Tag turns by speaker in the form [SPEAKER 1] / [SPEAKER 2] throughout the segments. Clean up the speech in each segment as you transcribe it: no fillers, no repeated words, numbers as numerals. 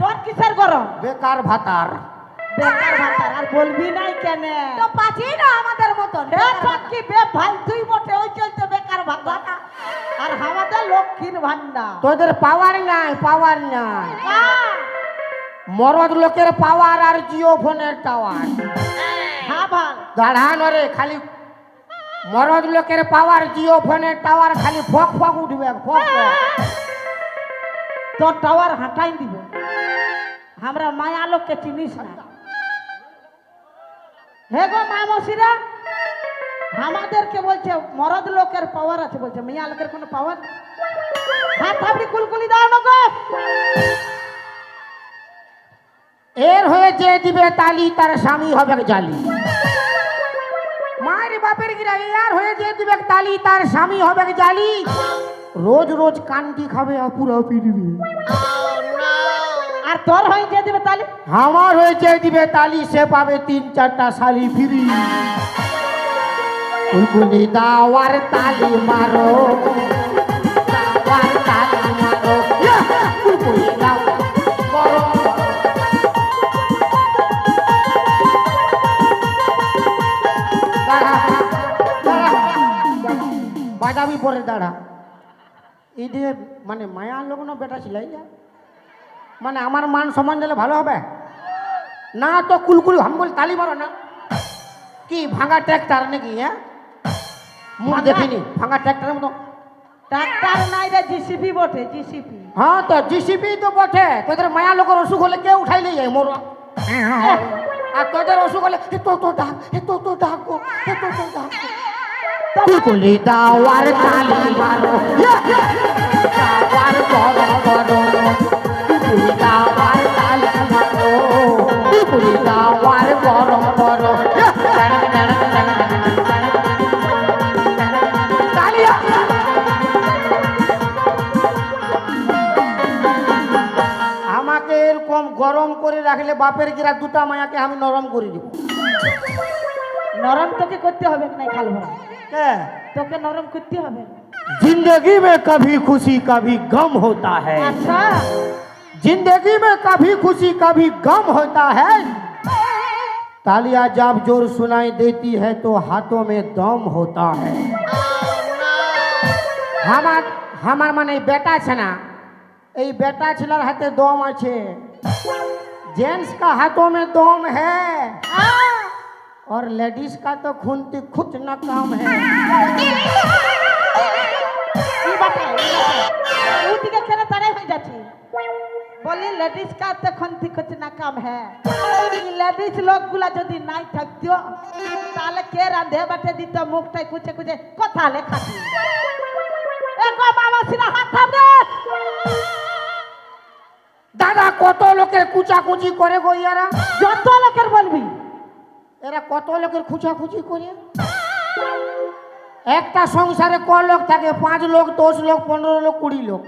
[SPEAKER 1] তোর কিসের গরম?
[SPEAKER 2] বেকার ভাতার।
[SPEAKER 1] বেকার ভাতার আর বলবি নাই কেন?
[SPEAKER 3] তো পাচ্ছি না আমাদের মতন
[SPEAKER 1] কি বে ভাই তুই বটে ওই চলতে বেকার ভাতা আর আমাদের লক্ষ্মীর ভান্ডার।
[SPEAKER 2] তোদের পাওয়ার নাই, পাওয়ার নাই। মরদ লোকের পাওয়ার আর জিও ফোনের টাওয়ার।
[SPEAKER 1] হ্যাঁ ভাই
[SPEAKER 2] দাঁড়া নরে, খালি মরদ লোকের পাওয়ার জিও ফোনের টাওয়ার খালি ফক ফক উঠবে, ফক ফক।
[SPEAKER 1] তোর টাওয়ার হাঁটাই দিব। আমরা মায়া লোককে চিনিস না। হে গো মামসিরা, আমাদেরকে বলছে মরদ লোকের পাওয়ার আছে, বলছে মেয়া লোকের কোনো পাওয়ার? হাত আপনি কুলকুলি দাও না গো।
[SPEAKER 2] এর হয়ে যে দিবে তালি তার স্বামী হবে জালি। মায়ের বাপের গিরা এর হয়ে যে দিবে তালি তার স্বামী হবে জালি। রোজ রোজ কান্দি খাবে পুরো পিটবি।
[SPEAKER 1] আর তোর হয়ে যে দিবে তালি?
[SPEAKER 2] আমার হয়ে যে দিবে তালি সে পাবে 3-4টা শালি ফ্রি। কুলকুলি দাওয়ার তালি মারো, দাওয়ার তালি মারো, কুলকুলি দাও করো। বাজাবি পরে দাঁড়া। এই যে মানে মায়ার লোক না বেটা ছিলাই যা, মানে আমার মান সম্মান দিলে ভালো হবে না? তো কুলকুলি হাম বলে তালি মারো না। কি ভাঙা ট্র্যাক্টর নাকি? হ্যাঁ মুখ দেখিনি, ভাঙা ট্র্যাক্টরের মতো।
[SPEAKER 1] ট্রাক্টর নাই রে, জিসিপি বটে, জিসিপি।
[SPEAKER 2] হ্যাঁ তো জিসিপি তো বটে। তোদের মায়া লোকের অসুখ হলে কেউ উঠাই নিয়ে যায় মোর। আর তোদের অসুখ হলে তো ডাক, তো ডাক গো, তো ডাক। কুলকুলি দাওয়ার তালি মারো, দাওয়ার করো করো, কুলকুলি দাওয়ার তালি মারো, কুলকুলি দাওয়ার করো করো। তালিয়া আমাকে এরকম গরম করে রাখলে বাপের গিরা দুটা মায়াকে আমি নরম করে দিব।
[SPEAKER 1] নরম তোকে করতে হবে না খাল ভরা,
[SPEAKER 2] কে
[SPEAKER 1] তোকে নরম করতে হবে।
[SPEAKER 2] जिंदगी में कभी खुशी कभी गम होता है,
[SPEAKER 1] अच्छा
[SPEAKER 2] जिंदगी में कभी खुशी कभी गम होता है। तालियां जब जोर सुनाई देती है तो हाथों में दम होता है। हमार माने बेटा छे ना, এই বেটা ছেলের হাতে দম আছে। जेंट्स का हाथों में दम है और लेडीज का तो खुनती खुद न काम है।
[SPEAKER 1] ওদিকে কেন তারাই হয়ে যাচ্ছে? বলি লেডিস কা তো খন্তি খচনা কাম হ্যাঁ। লেডিস লোকগুলা যদি নাই থাকতো তাহলে কে রাঁধে বাটে দিত, মুখটাই কুচে কুচে কথা লেখাতি। এ গো মামা সিনা হাত থামরে।
[SPEAKER 2] দাদা কত লোকের কুচাকুচি করে গো ইয়ারা?
[SPEAKER 1] যত লোকের বলবি
[SPEAKER 2] এরা কত লোকের খুচাখুচি করে। একটা সংসারে ক লোক থাকে? 5 লোক, 10 লোক, 15 লোক, 20 লোক।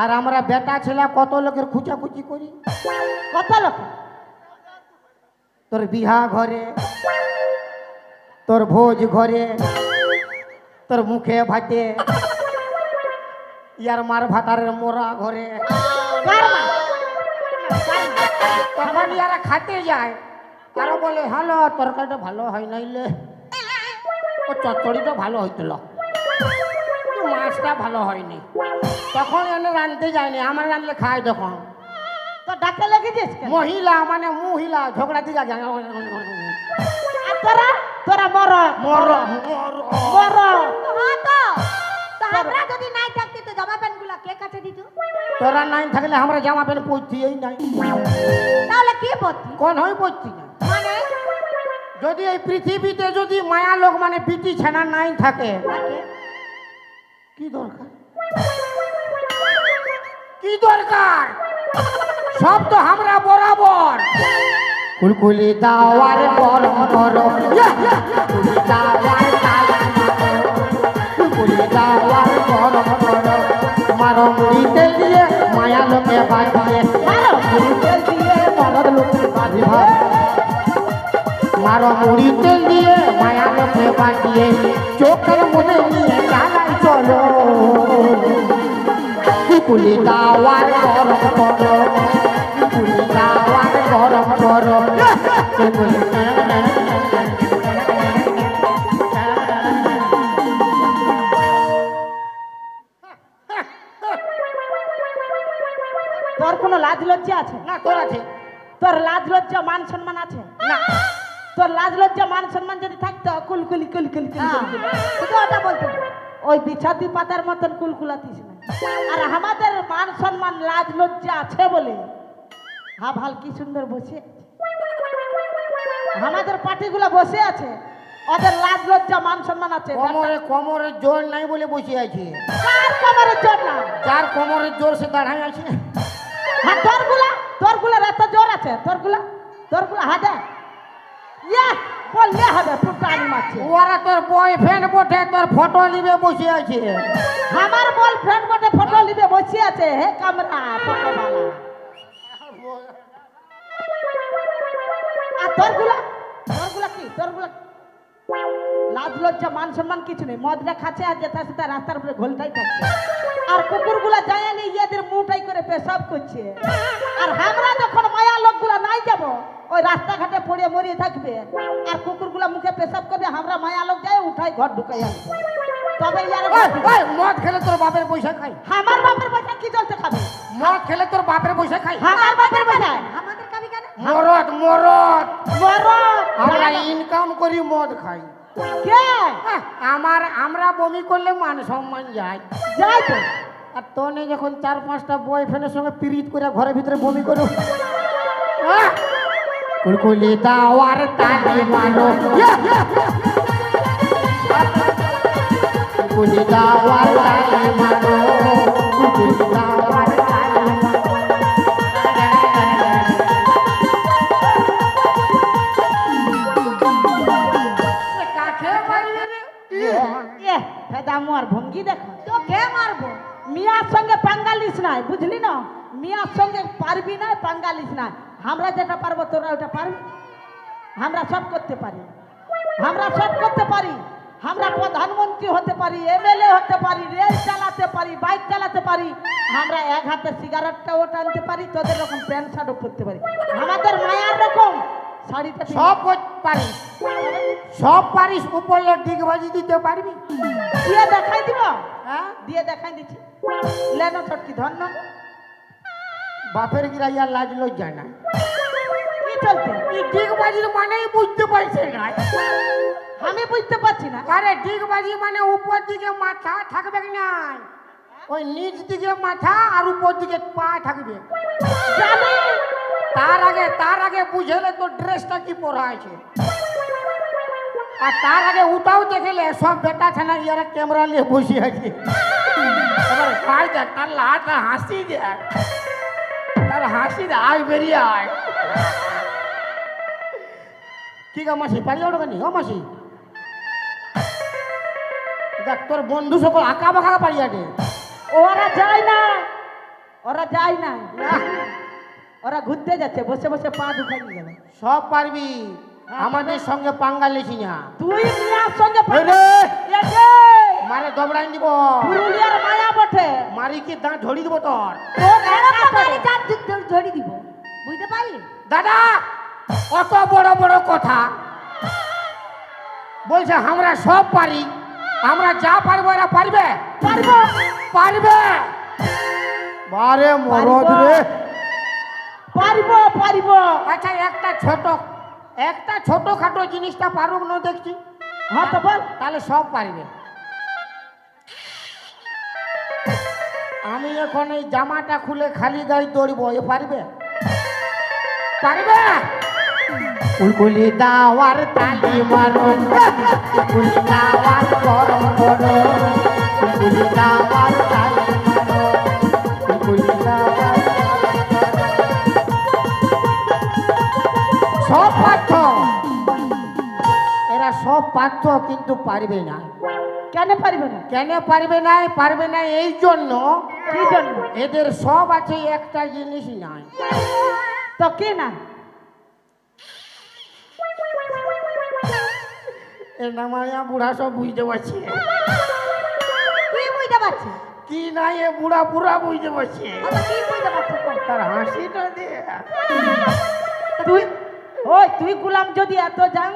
[SPEAKER 2] আর আমরা বেটা ছেলে কত লোকের খুচাখুচি করি।
[SPEAKER 1] কত লোক?
[SPEAKER 2] তোর বিহা ঘরে, তোর ভোজ ঘরে, তোর মুখে ভাতে, ইয়ার মার ভাতারের মোরা ঘরে। তখন ইয়ারা খাতে যায়, কারো বলে হ্যালো তরকারিটা ভালো হয় নাইলে, ও চচ্চড়িটা ভালো হইছিল, মাছটা ভালো হয়নি। তখন এনে রাঁধতে যায়নি, আমার রাঁধলে খায়। তখন
[SPEAKER 1] তো ডাকে লেগেছিস কেন?
[SPEAKER 2] মহিলা মানে মহিলা ঝগড়া দিকে যায়।
[SPEAKER 1] আর তোরা তোরা মর
[SPEAKER 2] মর
[SPEAKER 1] মর।
[SPEAKER 3] হ্যাঁ তো আমরা যদি নাই থাকতে তো জামা প্যান্ট গুলা কে কাছে দিত?
[SPEAKER 2] তোরা নাই থাকলে আমরা জামা প্যান্ট পরতেই নাই।
[SPEAKER 3] তাহলে কি পড়তি?
[SPEAKER 2] কোন হয় পরতি না?
[SPEAKER 3] মানে
[SPEAKER 2] যদি এই পৃথিবীতে যদি মায়া লোক মানে পিটি ছানা নাই থাকে, কি দরকার? কি দরকার? সব তো আমরা বরাবর। কুলকুলি দাওয়ার গরম করো, কুলকুলি দাওয়ার তালি মারো, কুলকুলি দাওয়ার গরম করো। মারো মুড়ি তেল দিয়ে মায়া লোকে বাঁধিয়ে,
[SPEAKER 1] মারো মুড়ি তেল দিয়ে মরদ লোকে বাঁধিয়ে,
[SPEAKER 2] মারো মুড়ি তেল দিয়ে মায়া লোকে বাঁধিয়ে, চোখের মনে নিয়ে চালাই চলো, কুলকুলি দাওয়ার গরম করো।
[SPEAKER 1] তোর কোনো লাজ লজ্জা আছে?
[SPEAKER 2] না তোর আছে?
[SPEAKER 1] তোর লাজ লজ্জা মান সম্মান আছে?
[SPEAKER 2] না।
[SPEAKER 1] তোর লাজ লজ্জা মান সম্মান যদি থাকতো কুলকুলি কুলকুলি কুলকুলি
[SPEAKER 3] শুধু ওটা বলতে
[SPEAKER 1] ওই বিছাতি পাতার মতন কুলকুলাতিস না। আর আমাদের মান সম্মান লাজ লজ্জা আছে বলে হাল কি সুন্দর বসে আছে। আমাদের পার্টিগুলো বসে আছে, ওদের লাজ লজ্জা মান সম্মান আছে।
[SPEAKER 2] কোমরের জোর নাই বলে বসে আছে।
[SPEAKER 1] কার কোমরের জোর না?
[SPEAKER 2] যার কোমরের জোর সে দাঁড়ায় আছে।
[SPEAKER 1] হ্যাঁ তোরগুলার এত জোর আছে, তোরগুলা হাদে ইয়া বললে হবে ফুটানি মারছে।
[SPEAKER 2] ওরা তোর বয়ফ্রেন্ড বটে, তোর ফটো নিবে বসে আছে।
[SPEAKER 1] আমার বয়ফ্রেন্ড বটে ফটো নিবে বসে আছে। হে কামরা ফটোওয়ালা। আর তোরগুলা কি? লাজ লজ্জা মান সম্মান কিছু নেই। মদটা খাচ্ছে আর যেটা সেটা রাস্তার উপরে ঘোলটাই থাকছে। আর কুকুরগুলা যায়নি ইয়াদের মুটাই করে পেশাব করছে। আর আমরা যখন মায়া লোকগুলা নাই যাব, ওই রাস্তাঘাটে পড়ে মরিয়ে থাকবে। আর কুকুরগুলা মুখে পেশাব করবে, আমরা মায়া লোক যাই উঠাই ঘর ঢুকাই আনবে। তবে ইয়ার
[SPEAKER 2] মদ খেলে তোর বাপের পয়সা খাই।
[SPEAKER 1] আমার বাপের পয়সা কি চলতে খাবে?
[SPEAKER 2] মদ খেলে তোর বাপের পয়সা খাই।
[SPEAKER 1] আমার বাপের পয়সা
[SPEAKER 3] আমাদের খাবি কেন?
[SPEAKER 2] মরদ
[SPEAKER 1] বড়
[SPEAKER 2] আমরা ইনকাম করি মদ খাই।
[SPEAKER 1] কে
[SPEAKER 2] আমরা বমি করলে মান সম্মান যায়।
[SPEAKER 1] যাই তো
[SPEAKER 2] আর তোনে যখন 4-5টা বয়ফ্রেন্ডের সঙ্গে পিরিত করে ঘরের ভিতরে বমি করো। কুলকুলি দাওয়ার তালি মারো, কুলকুলি দাওয়ার তালি মারো, কুলকুলি দাওয়ার তালি মারো। কাকে মারিয়ে রে?
[SPEAKER 1] এ ফেদামু আর ভঙ্গি দেখো।
[SPEAKER 3] তো কে মারবো?
[SPEAKER 1] মিয়ার সঙ্গে পাঙ্গালিস নাই, বুঝলি না? মিয়ার সঙ্গে পারবি না, পাঙ্গালিস না। আমরা যেটা পারবো তোরা ওটা পারবি। আমরা সব করতে পারি, আমরা প্রধানমন্ত্রী হতে পারি, এমএলএ হতে পারি, রেল চালাতে পারি, বাইক চালাতে পারি। আমরা এক হাতে সিগারেটটাও টানতে পারি, তোদের রকম প্যান্ট শার্টও পরতে পারি। আমাদের মায়ার রকম শাড়িটা
[SPEAKER 2] সব পারিস, সব পারিস। উপরে ডিগবাজি দিতে পারবি?
[SPEAKER 1] দিয়ে দেখাই দিব।
[SPEAKER 2] হ্যাঁ,
[SPEAKER 1] দিয়ে দেখাই দিচ্ছি। লেনো ছটকি ধন্য
[SPEAKER 2] বাপের গিরাইয়া লাজ লজ্জা না।
[SPEAKER 1] কি চলছে?
[SPEAKER 2] এই ডিগবাজির মানেই বুঝতে পারছে না।
[SPEAKER 1] আমি বুঝতে পারছি না।
[SPEAKER 2] আরে ডিগবাজি মানে উপর দিকে মাথা থাকবে না, ওই নিচ দিকে মাথা আর উপর দিকে পা থাকবে।
[SPEAKER 1] জানি
[SPEAKER 2] তার আগে বুঝলে তো ড্রেসটা কি পরা আছে। আর তার আগে উঠাও দেখলে সব বেটা ছানা ইয়ারা ক্যামেরা নিয়ে বসে আছে। এবার খাই দেখ, তার লাটা হাসি দেখ, তার হাসি দে, আয় বেরিয়ে আয়। কি গো মাসি, পারি ওটা কেন? ও মাসি দেখ, তোর বন্ধু সকল আঁকা বাঁকা পারি আগে।
[SPEAKER 1] ওরা যায় না, ওরা ঘুরতে যাচ্ছে, বসে বসে পা দুখাই নিয়ে যাবে।
[SPEAKER 2] সব পারবি, আমাদের সঙ্গে পাঙ্গা লিছি না।
[SPEAKER 1] তুই মিয়ার সঙ্গে
[SPEAKER 2] মারে দবড়াই দিব,
[SPEAKER 1] পুরুলিয়ার মায়া বটে।
[SPEAKER 2] মারি কি দাঁত ঝড়ি দিব তোর।
[SPEAKER 3] ধরি দিব, বুঝতে পারলি?
[SPEAKER 2] দাদা অত বড় বড় কথা বলছে, আমরা সব পারি, আমরা যা পারবো এরা পারবে। পারবে বারে মরদ রে।
[SPEAKER 1] পারিব।
[SPEAKER 2] আচ্ছা, একটা ছোটখাটো জিনিসটা পারুক না দেখছি।
[SPEAKER 1] হ্যাঁ তো বল।
[SPEAKER 2] তাহলে সব পারবে। আমি এখন এই জামাটা খুলে খালি গায়ে দৌড়বো, এ পারবে? কুলকুলি দাওয়ার তালি মারো, কুলকুলি দাওয়ার গরম করো, কুলকুলি দাওয়ার তালি মারো, কুলকুলি দাওয়ার। সব পারত, এরা সব পারত, কিন্তু পারবে না।
[SPEAKER 1] কেন পারবে না?
[SPEAKER 2] কেন পারবে না এই জন্য,
[SPEAKER 1] কি জন্য?
[SPEAKER 2] এদের সব আছে, একটা জিনিস নাই।
[SPEAKER 1] তো কি না?
[SPEAKER 2] এ নামায়া বুড়া সব বুঝতে পারছে।
[SPEAKER 3] কি বুঝতে পারছি?
[SPEAKER 2] কি নাই এ বুড়া বুড়া বুঝতে পারছে।
[SPEAKER 3] কি বুঝতে পারছি?
[SPEAKER 2] তার হাসিটা দে।
[SPEAKER 1] তুই গোলাম যদি এত জান